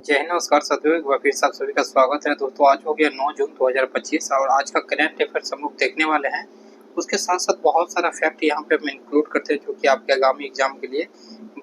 जय हिंद, नमस्कार साथियों। एक बार फिर से आप सभी का स्वागत है। दोस्तों आज हो गया 9 जून 2025 और आज का करंट अफेयर्स हम लोग देखने वाले हैं। उसके साथ साथ बहुत सारा फैक्ट यहाँ पे हम इंक्लूड करते हैं जो कि आपके आगामी एग्जाम के लिए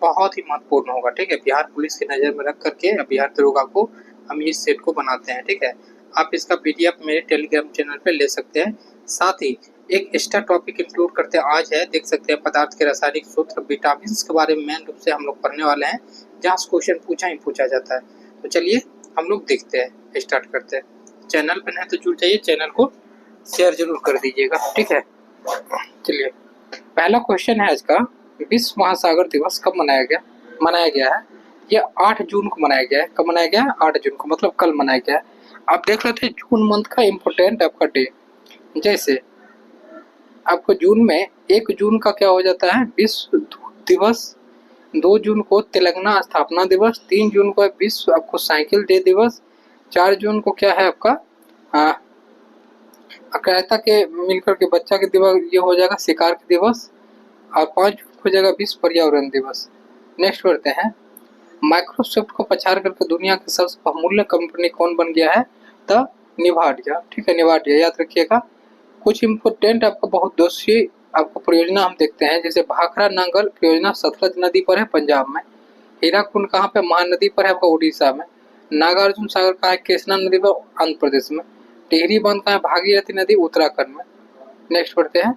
बहुत ही महत्वपूर्ण होगा। ठीक है, बिहार पुलिस की नज़र में रख करके बिहार दरोगा को हम इस सेट को बनाते हैं। ठीक है, आप इसका पीडीएफ मेरे टेलीग्राम चैनल पर ले सकते हैं। साथ ही एक एक्स्ट्रा टॉपिक इंक्लूड करते हैं आज है, देख सकते हैं, पदार्थ के रासायनिक सूत्र विटामिन के बारे में मेन रूप से हम लोग पढ़ने वाले हैं, जहाँ क्वेश्चन पूछा ही पूछा जाता है। तो चलिए हम लोग देखते हैं, स्टार्ट करते हैं। चैनल पर है तो जुड़ जाइए, चैनल को शेयर जरूर कर दीजिएगा। ठीक है, चलिए पहला क्वेश्चन है आज का। विश्व महासागर दिवस कब मनाया गया है? ये 8 जून को मनाया गया है। कब मनाया गया है? 8 जून को, मतलब कल मनाया गया है। आप देख लेते हैं जून मंथ का इम्पोर्टेंट आपका डे। जैसे आपको जून में 1 जून का क्या हो जाता है? विश्व दूध दिवस। 2 जून को तेलंगाना स्थापना दिवस। 3 जून को है विश्व आपको साइकिल डे दिवस। 4 जून को क्या है आपका अकायता के मिलकर के बच्चा के दिवस, ये हो जाएगा शिकार के दिवस। और 5 जून को हो जाएगा विश्व पर्यावरण दिवस। नेक्स्ट बढ़ते हैं। माइक्रोसॉफ्ट को पछाड़ करके दुनिया की सबसे बहुमूल्य कंपनी कौन बन गया है? द निवाडिया। ठीक है, निवाडिया याद रखिएगा। कुछ इम्पोर्टेंट आपका बहुउद्देशीय आपको परियोजना हम देखते हैं। जैसे भाखड़ा नांगल परियोजना सतलज नदी पर है पंजाब में। हीराकुंड कहाँ पे? महानदी पर है आपका उड़ीसा में। नागार्जुन सागर कहाँ है? कृष्णा नदी पर आंध्र प्रदेश में। टिहरी बांध कहाँ है? भागीरथी नदी उत्तराखंड में। नेक्स्ट पढ़ते हैं।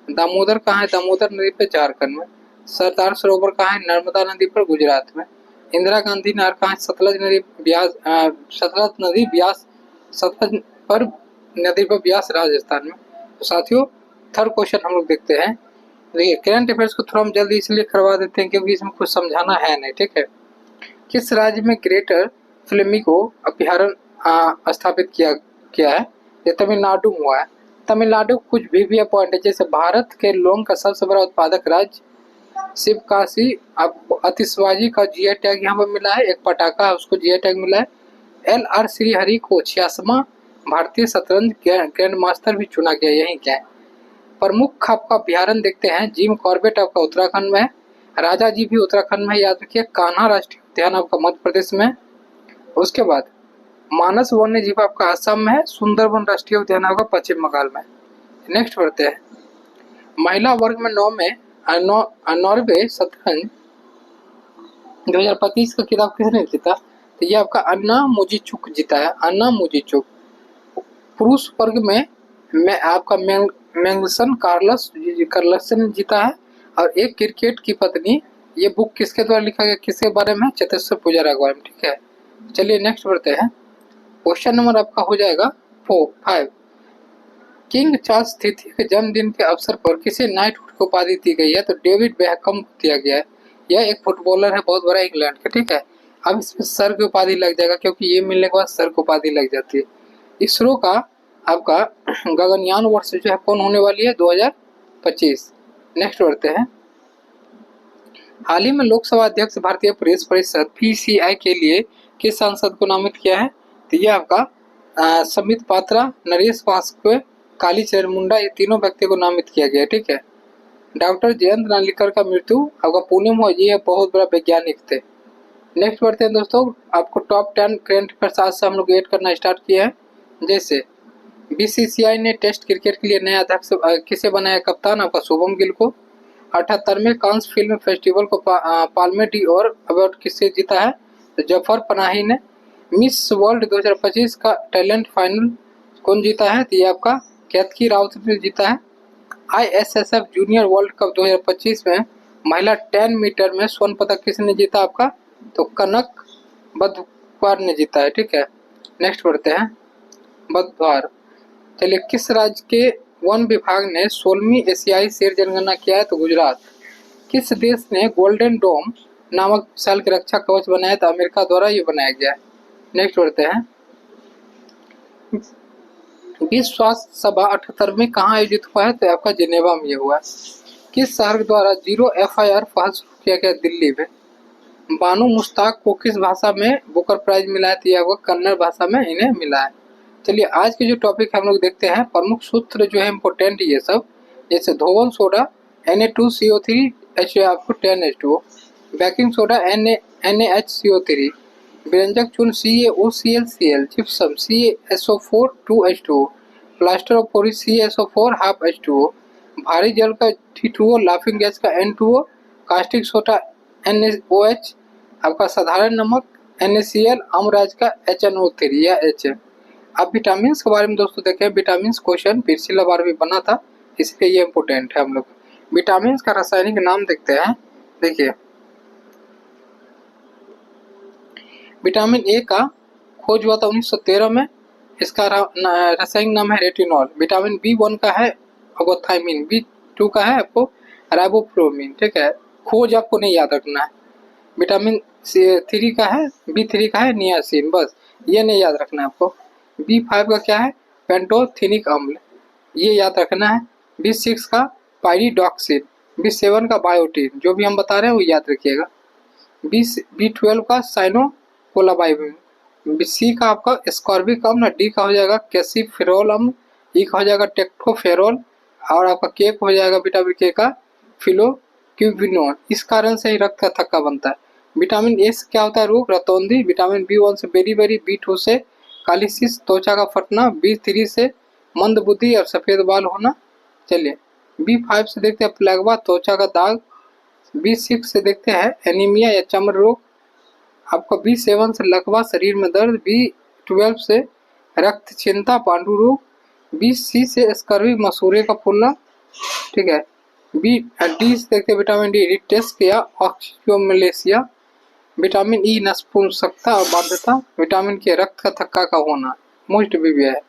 दामोदर कहाँ है? दामोदर नदी पर झारखंड में। सरदार सरोवर कहाँ है? नर्मदा नदी पर गुजरात में। इंदिरा गांधी नहर कहाँ है? सतलज नदी पर ब्यास राजस्थान में। तो साथियों थर्ड क्वेश्चन हम लोग देखते हैं। देखिए करंट अफेयर्स को थोड़ा हम जल्दी इसलिए करवा देते हैं क्योंकि इसमें कुछ समझाना है नहीं। ठीक है, किस राज्य में ग्रेटर फ्लेमिंगो अभयारण्य स्थापित किया है? ये तमिलनाडु में हुआ है। तमिलनाडु कुछ भी पॉइंट है। जैसे भारत के लौंग का सबसे बड़ा उत्पादक राज्य शिवकाशी, अब आतिशबाजी का जीआई टैग यहाँ पर मिला है। एक पटाखा है उसको जीआई टैग मिला है। LR श्रीहरि को 86वां भारतीय शतरंज ग्रैंड मास्टर भी चुना गया। यही क्या है? प्रमुख आपका अभ्यारण्य देखते हैं। जिम कॉर्बेट आपका उत्तराखंड में है। राजा जी भी उत्तराखंड में, याद रखिए। कान्हा राष्ट्रीय उद्यान आपका मध्य प्रदेश में। उसके बाद मानस वन्य जीव आपका असम में है। सुंदरबन राष्ट्रीय उद्यान आपका पश्चिम बंगाल में। नेक्स्ट बढ़ते हैं। महिला वर्ग में नॉर्वे शतरंज 2025 का खिताब किसने जीता? तो ये आपका अन्ना मुजीचुक जीता है। अन्ना मुजीचुक। पुरुष वर्ग में आपका मैग्नुसन कार्लसन जीता है। और एक क्रिकेट की पत्नी, ये बुक किसके द्वारा लिखा गया? किसके बारे में? चतेश्वर पुजारा के बारे में। ठीक है, चलिए नेक्स्ट बढ़ते हैं। क्वेश्चन नंबर आपका हो जाएगा 5। किंग चार्ल्स तृतीय के जन्मदिन के अवसर पर किसे नाइटहुड की उपाधि दी गई है? तो डेविड बेकहम को दिया गया है। यह एक फुटबॉलर है बहुत बड़ा, इंग्लैंड का। ठीक है, अब इसमें सर की उपाधि लग जाएगा क्योंकि ये मिलने के बाद सर की उपाधि लग जाती है। इसरो का आपका गगनयान वर्ष जो है कौन होने वाली है? 2025। नेक्स्ट बढ़ते हैं। हाल ही में लोकसभा अध्यक्ष भारतीय प्रेस परिषद PCI के लिए किस सांसद को नामित किया है? तो ये आपका समित पात्रा, नरेश वाजपेयी, कालीचरण मुंडा, ये तीनों व्यक्ति को नामित किया गया। ठीक है, डॉक्टर जयंत नार्लिकर का मृत्यु आपका पुणे में हुआ। ये बहुत बड़ा वैज्ञानिक थे। नेक्स्ट बढ़ते हैं दोस्तों। आपको टॉप 10 करंट अफेयर्स आज से हम लोग ऐड करना स्टार्ट किया है। जैसे BCCI ने टेस्ट क्रिकेट के लिए नया अध्यक्ष किसे बनाया? कप्तान आपका शुभम गिल को। 78वें कांस फिल्म फेस्टिवल को पाल्मे डी और अवार्ड किससे जीता है? तो जफर पनाही ने। मिस वर्ल्ड 2025 का टैलेंट फाइनल कौन जीता है? तो ये आपका केतकी राउत ने जीता है। ISSF जूनियर वर्ल्ड कप 2025 में महिला 10 मीटर में स्वर्ण पदक किसने जीता आपका? तो कनक बद्वार ने जीता है। ठीक है, नेक्स्ट बढ़ते हैं। बद्वार। चलिए किस राज्य के वन विभाग ने 16वीं एशियाई शेर जनगणना किया है? तो गुजरात। किस देश ने गोल्डन डोम नामक विशाल की रक्षा कवच बनाया? तो अमेरिका द्वारा ये बनाया गया है। नेक्स्ट बढ़ते हैं। विश्व स्वास्थ्य सभा 78 कहाँ आयोजित हुआ है? तो आपका जिनेवा में ये हुआ है। किस शहर द्वारा 0 FIR पहल शुरू किया गया? दिल्ली में। बानो मुश्ताक को किस भाषा में बुकर प्राइज मिला है? तो आपको कन्नड़ भाषा में इन्हें मिला है। चलिए आज के जो टॉपिक हम लोग देखते हैं, प्रमुख सूत्र जो है इम्पोर्टेंट ये सब। जैसे धोवन सोडा Na2CO3 आपको 10H2O, बेकिंग सोडा NaHCO3, व्यंजक चूर्ण CaOClCl, gypsum CaSO4 2H2O, plaster of Paris CaSO4 half H2O, भारी जल का T2O, लाफिंग गैस का N2O, कास्टिक सोडा NaOH, आपका साधारण नमक NaCl, अम्लराज का HNO3 या HF। अब विटामिन के बारे में दोस्तों देखें, विटामिन क्वेश्चन पिछला बार भी बना था, इसलिए ये इम्पोर्टेंट है। हम लोग विटामिन का रासायनिक नाम देखते हैं। देखिए, विटामिन ए का खोज हुआ था 1913 में, इसका रासायनिक नाम है रेटिनॉल। विटामिन B1 का है अगोथाइमिन, B2 का है आपको राइबोफ्लोविन, ठीक है, खोज आपको नहीं याद रखना है। विटामिन C3 का है, B3 का है नियासिन, बस ये नहीं याद रखना है आपको। B5 का क्या है पेंटोथेनिक अम्ल, ये याद रखना है। B6 का पाइरिडॉक्सिन, B7 का बायोटीन, जो भी हम बता रहे हैं वो याद रखिएगा। B12 का साइनोकोलाबाइन, C का आपका स्कॉर्बिक अम्ल, D का हो जाएगा कैसिफेरॉल अम्ल, E का हो जाएगा टेक्टोफेरॉल, और आपका K हो जाएगा विटामिन K का फिलोक्यूबिनोन। इस कारण से ही रक्त का थक्का बनता है। विटामिन ए से क्या होता है रोग रतौंधी, विटामिन B1 से बेरी, B2 से कालिसिस त्वचा का फटना, B3 से मंद बुद्धि और सफेद बाल होना। चलिए, B5 से देखते हैं प्लेगवा त्वचा का दाग, B6 से देखते हैं एनीमिया या चर्म रोग, आपका B7 से लकवा शरीर में दर्द, B12 से रक्तक्षीणता पांडु रोग, B3 से स्कर्वी मसूरे का फूलना, ठीक है। D से देखते हैं विटामिन D रिटेस्ट या ऑक्सियोमलेशिया, विटामिन ई नपुंसकता और बाध्यता, विटामिन के रक्त का थक्का का होना, मोस्ट भी है।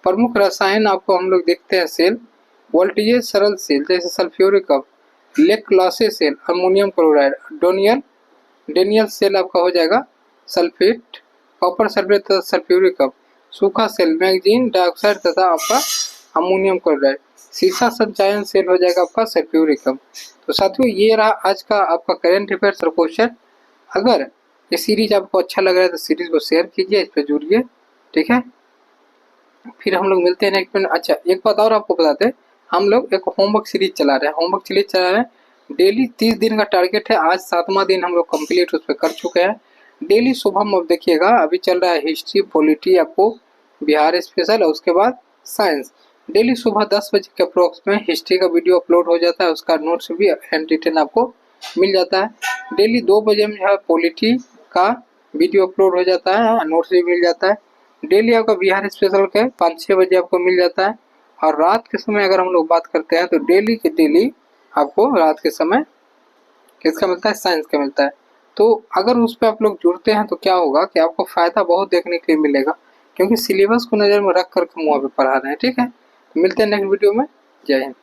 प्रमुख रसायन आपको हम लोग देखते हैं सेल, वोल्टेज सरल सेल जैसे सल्फ्यूरिक अम्ल, Leclanche cell ammonium chloride, Daniell cell आपका हो जाएगा सल्फेट, कॉपर सल्फेट तथा सल्फ्यूरिक अम्ल, सूखा सेल मैग्नीशियम डाइऑक्साइड तथा आपका अमोनियम क्लोराइड, सीसा संचयन सेल हो जाएगा आपका सल्फ्यूरिक अम्ल। तो साथियों, ये रहा आज का आपका करंट अफेयर्स क्वेश्चन। अगर ये सीरीज आपको अच्छा लग रहा है तो सीरीज को शेयर कीजिए, इस पर जुड़िए, ठीक है। फिर हम लोग मिलते हैं नेक्स्ट में। अच्छा, एक बात और आपको बताते हैं, हम लोग एक होमवर्क सीरीज चला रहे हैं, डेली 30 दिन का टारगेट है। आज 7वां दिन हम लोग कंप्लीट उस पर कर चुके हैं। डेली सुबह में देखिएगा, अभी चल रहा है हिस्ट्री पॉलिटी आपको बिहार स्पेशल, और उसके बाद साइंस। डेली सुबह 10 बजे के अप्रोक्स में हिस्ट्री का वीडियो अपलोड हो जाता है, उसका नोट्स भी हैंड रिटन आपको मिल जाता है। डेली 2 बजे में जो है पॉलिटी का वीडियो अपलोड हो जाता है, नोट्स भी मिल जाता है। डेली आपका बिहार स्पेशल के 5-6 बजे आपको मिल जाता है। और रात के समय अगर हम लोग बात करते हैं तो डेली के डेली आपको रात के समय किसका मिलता है, साइंस का मिलता है। तो अगर उस पर आप लोग जुड़ते हैं तो क्या होगा कि आपको फायदा बहुत देखने के लिए मिलेगा, क्योंकि सिलेबस को नज़र में रख कर हम वहाँ पे पढ़ा रहे हैं, ठीक है। मिलते हैं नेक्स्ट वीडियो में। जय हिंद।